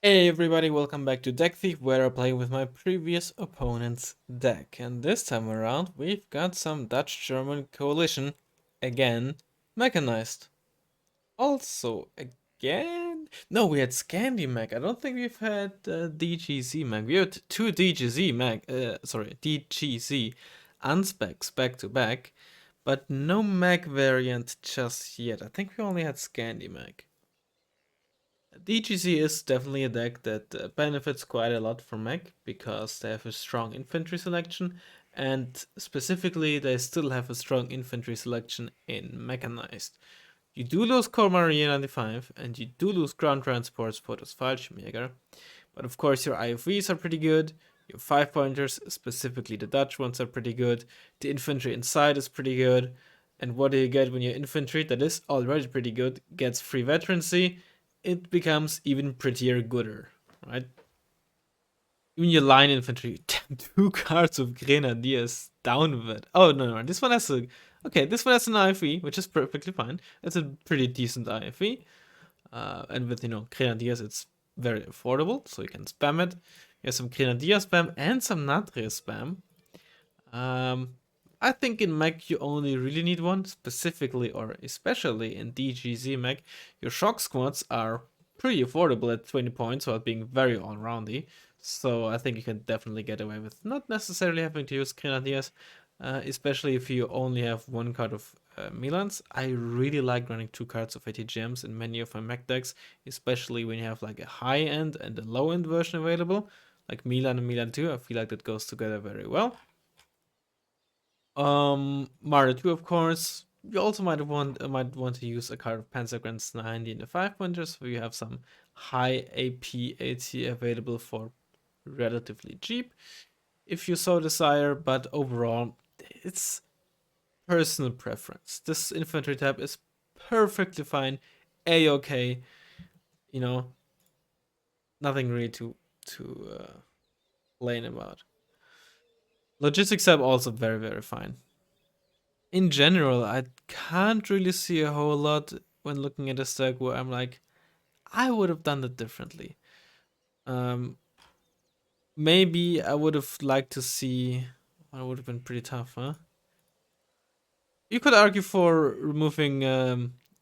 Hey everybody, welcome back to Deck Thief, where I play with my previous opponent's deck. And this time around, we've got some Dutch-German coalition, again, mechanized. Also, again... No, we had Scandi Mech. I don't think we've had DGZ Mech. We had two DGZ Mech, DGZ unspecs back to back, but no Mech variant just yet. I think we only had Scandi Mech. DGC is definitely a deck that benefits quite a lot from mech because they have a strong infantry selection, and specifically they still have a strong infantry selection in mechanized. You do lose Cormaria 95 and you do lose ground transports for this Fallschirmjäger, but of course your IFVs are pretty good, your 5-pointers, specifically the Dutch ones, are pretty good, the infantry inside is pretty good, and what do you get when your infantry, that is already pretty good, gets free veterancy? It becomes even prettier gooder, right? Even your line infantry, 2 cards of Grenadiers down with it. Oh, no, this one has a... Okay, this one has an IFE, which is perfectly fine. That's a pretty decent IFE. And with, Grenadiers, it's very affordable, so you can spam it. You have some Grenadier spam and some Natria spam. I think in mech you only really need one, specifically or especially in DGZ mech. Your shock squads are pretty affordable at 20 points while being very all-roundy. So I think you can definitely get away with not necessarily having to use Grenadiers, especially if you only have one card of Milans. I really like running 2 cards of ATGMs in many of my mech decks, especially when you have like a high-end and a low-end version available, like Milan and Milan 2. I feel like that goes together very well. Mario 2, of course. You also might want to use a card of Panzergrenz 90 in the 5-pointers, where you have some high AP AT available for relatively cheap, if you so desire. But overall, it's personal preference. This infantry tab is perfectly fine, a-okay. You know, nothing really to complain about. Logistics tab also very fine. In general, I can't really see a whole lot when looking at a stack where I'm like, I would have done that differently. Um, Maybe I would have liked to see. Well, it would have been pretty tough, huh? You could argue for removing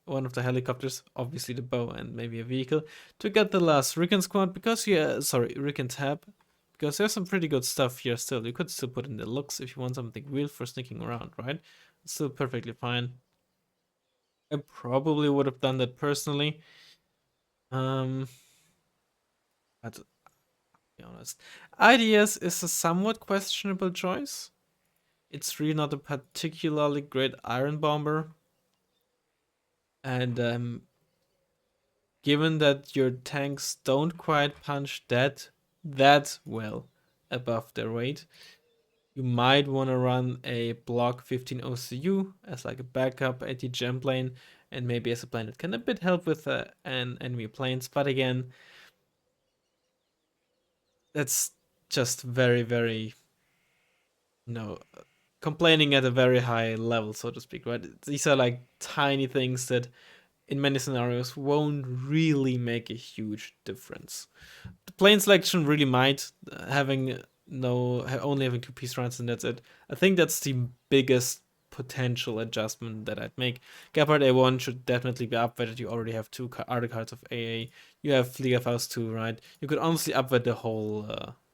one of the helicopters, obviously the bow and maybe a vehicle, to get the last Ricken squad because Ricken tab, because there's some pretty good stuff here still. You could still put in the looks if you want something real for sneaking around, right? It's still perfectly fine. I probably would have done that personally. Um, but to be honest, IDS is a somewhat questionable choice. It's really not a particularly great iron bomber, and given that your tanks don't quite punch that well above their weight, you might want to run a block 15 OCU as like a backup anti-gem plane, and maybe as a plane that can a bit help with an enemy planes. But again, that's just very complaining at a very high level, so to speak, right? These are like tiny things that in many scenarios won't really make a huge difference. The plane selection really might, having no only having 2 piece runs, and that's it. I think that's the biggest potential adjustment that I'd make. Gepard A1 should definitely be upvoted. You already have 2 other cards of AA. You have Fliegerfaust 2, right? You could honestly upvote the whole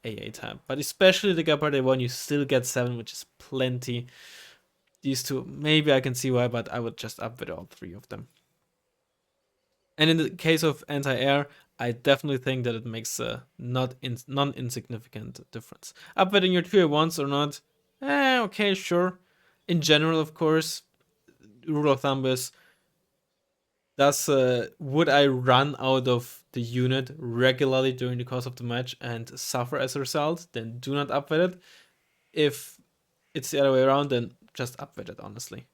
AA tab, but especially the Gepard A1, you still get 7, which is plenty. These two, maybe I can see why, but I would just upvote all 3 of them. And in the case of anti-air, I definitely think that it makes a non-insignificant difference. Upvoting your 2A1s or not, okay, sure. In general, of course, rule of thumb is, would I run out of the unit regularly during the course of the match and suffer as a result? Then do not upvote it. If it's the other way around, then just upvote it, honestly.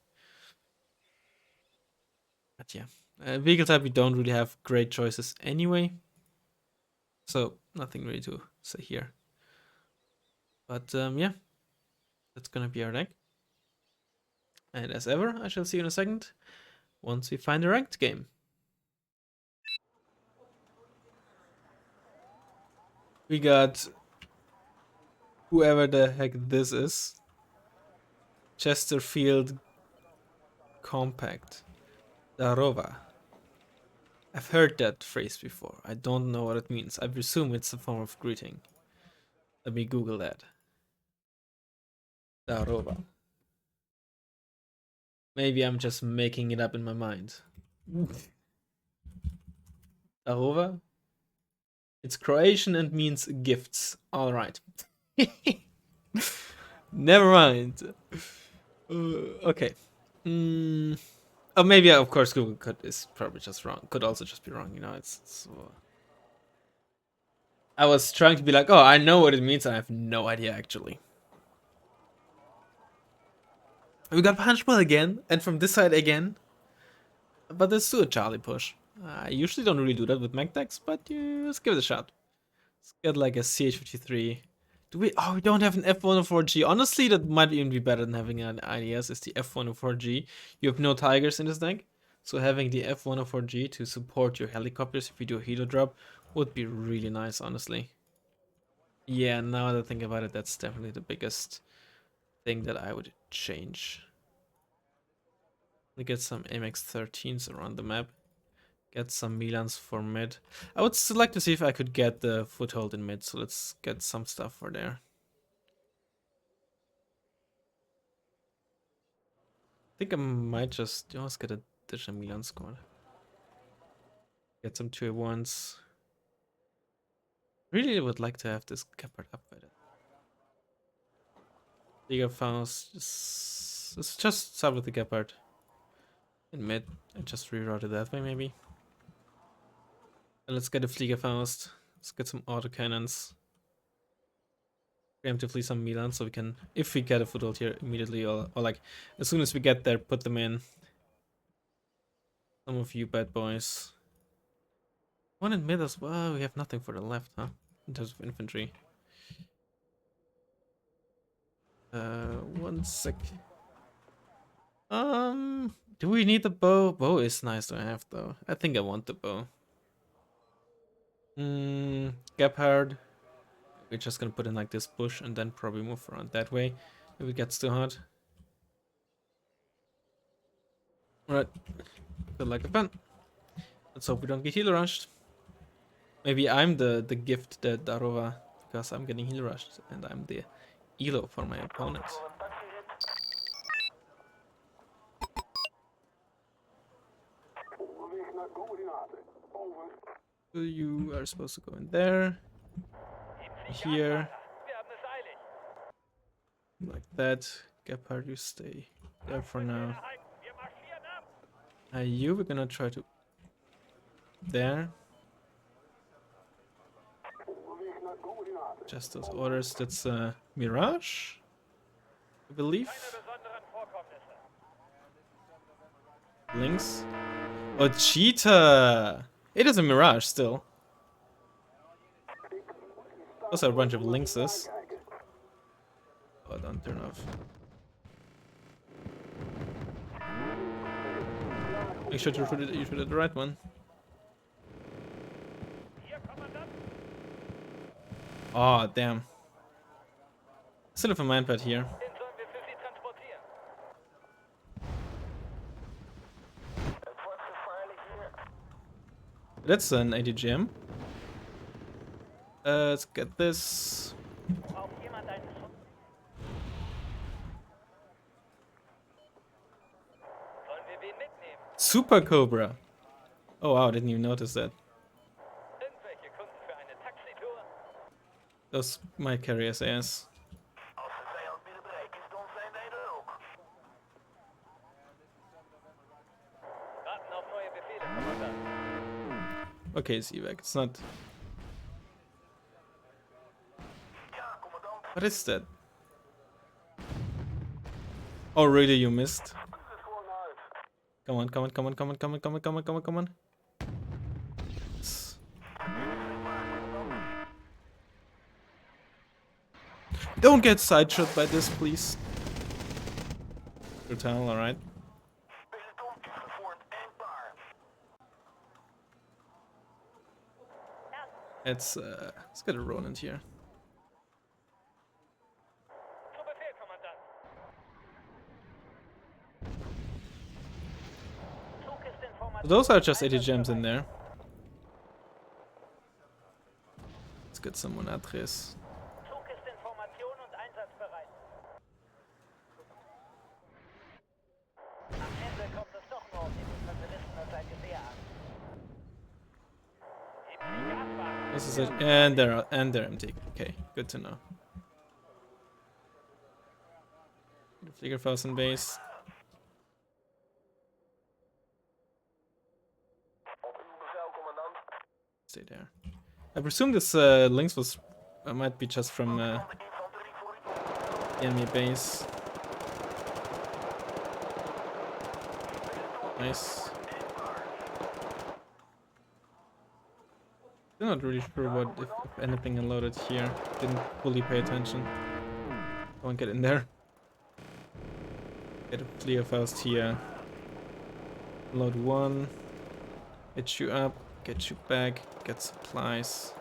But yeah, vehicle type, we don't really have great choices anyway. So nothing really to say here. But yeah, that's gonna be our deck. And as ever, I shall see you in a second once we find a ranked game. We got whoever the heck this is. Chesterfield Compact. Darova. I've heard that phrase before. I don't know what it means. I presume it's a form of greeting. Let me Google that. Darova. Maybe I'm just making it up in my mind. Darova? It's Croatian and means gifts. Alright. Never mind. Okay. Mm, oh, maybe, of course, Google is probably just wrong. Could also just be wrong, you know, it's I was trying to be like, oh, I know what it means, and I have no idea, actually. We got Punchball again, and from this side again. But let's do a Charlie push. I usually don't really do that with mech decks, but yeah, let's give it a shot. Let's get like a CH53. Do we? Oh, we don't have an F104G. Honestly, that might even be better than having an IDS. Is the F104G? You have no Tigers in this deck, so having the F104G to support your helicopters if you do a helo drop would be really nice, honestly. Yeah, now that I think about it, that's definitely the biggest thing that I would change. We get some MX-13s around the map. Get some Milans for mid. I would still like to see if I could get the foothold in mid, so let's get some stuff for there. I think I might just let's get a digital Milan squad. Get some 2-1s. Really would like to have this Gepard upgraded. Liga Faust. Let's just start with the Gepard in mid and just reroute it that way, maybe. And let's get a Fliegerfaust. Let's get some autocannons. Preemptively some Milan, so we can, if we get a foothold here immediately, or like as soon as we get there, put them in. Some of you bad boys. One in mid as well. We have nothing for the left, huh? In terms of infantry. One sec. Do we need the bow? Bow is nice to have though. I think I want the bow. Gepard. We're just gonna put in like this bush and then probably move around that way if it gets too hot. Alright. Good luck, fun. Let's hope we don't get heal rushed. Maybe I'm the gift, the Darova, because I'm getting heal rushed and I'm the elo for my opponent. So you are supposed to go in there, here, like that. Gepard, you stay there for now. You, we're gonna try to there. Just those orders. That's Mirage, I believe. Lynx. Oh, Cheetah! It is a Mirage still. Also a bunch of Lynxes. Oh, don't turn off. Make sure to shoot at the right one. Oh, damn. Still have a mindpad here. That's an ADGM. Let's get this. Super Cobra. Oh wow, I didn't even notice that. Those might carry SAS. Okay, Zivek, it's not. What is that? Oh really, you missed? Come on, come on, come on, come on, come on, come on, come on, come on, come on. Don't get sideshot by this, please. Brutal, alright. Let's get a Roland here. So those are just 80 gems in there. Let's get someone Adres. This is it, and they're empty. Okay, good to know. Fliegerfaust in base. Stay there. I presume this links was might be just from the enemy base. Nice. I'm not really sure what if anything unloaded here. Didn't fully pay attention. Don't get in there. Get a Fliegerfaust here. Load one. Get you up. Get you back. Get supplies.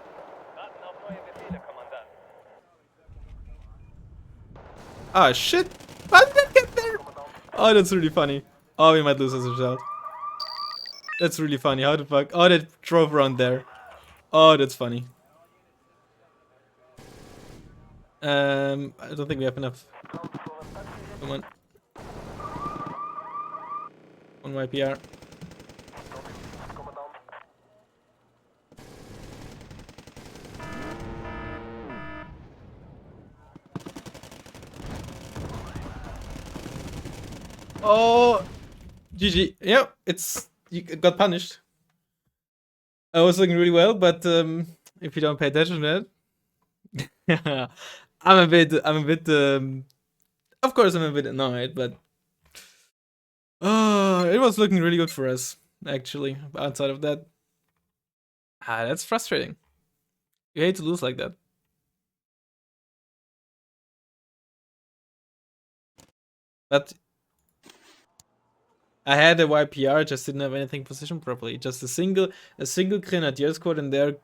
Ah, shit! How did that get there? Oh, that's really funny. Oh, we might lose as a result. That's really funny. How the fuck? Oh, that drove around there. Oh, that's funny. I don't think we have enough. Come on. One YPR. Oh, GG. Yep, you got punished. I was looking really well, but if you don't pay attention to that, I'm a bit, of course I'm a bit annoyed, but it was looking really good for us, actually. Outside of that, that's frustrating. You hate to lose like that. But I had a YPR, just didn't have anything positioned properly. Just a single Grenadier squad in there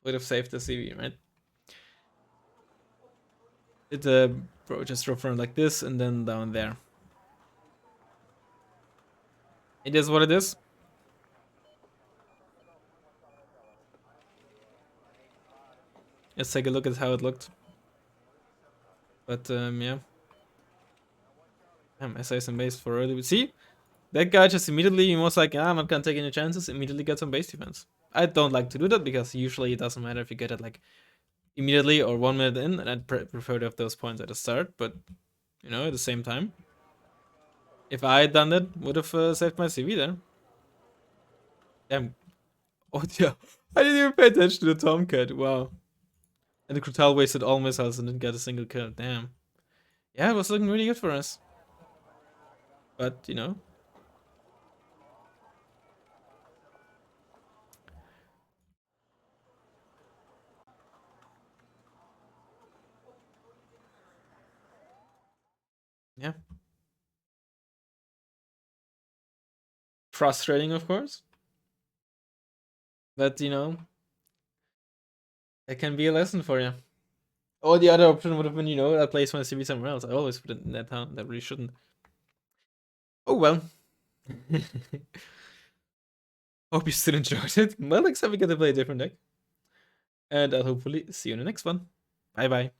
would have saved the CV, right? It bro, just drove around like this and then down there. It is what it is. Let's take a look at how it looked. But yeah. SA some base for early. See? That guy just immediately was like, I'm not gonna take any chances, immediately got some base defense. I don't like to do that because usually it doesn't matter if you get it like immediately or 1 minute in, and I'd prefer to have those points at the start, but you know, at the same time, if I had done that, would have saved my CV there. Damn. Oh yeah, I didn't even pay attention to the Tomcat, wow. And the Crutal wasted all missiles and didn't get a single kill, damn. Yeah, it was looking really good for us. But, you know. Yeah. Frustrating, of course. But, you know, it can be a lesson for you. Or the other option would have been, you know, I place my CV somewhere else. I always put it in that town. That really shouldn't. Oh well. Hope you still enjoyed it. Well, next time we get to play a different deck. And I'll hopefully see you in the next one. Bye bye.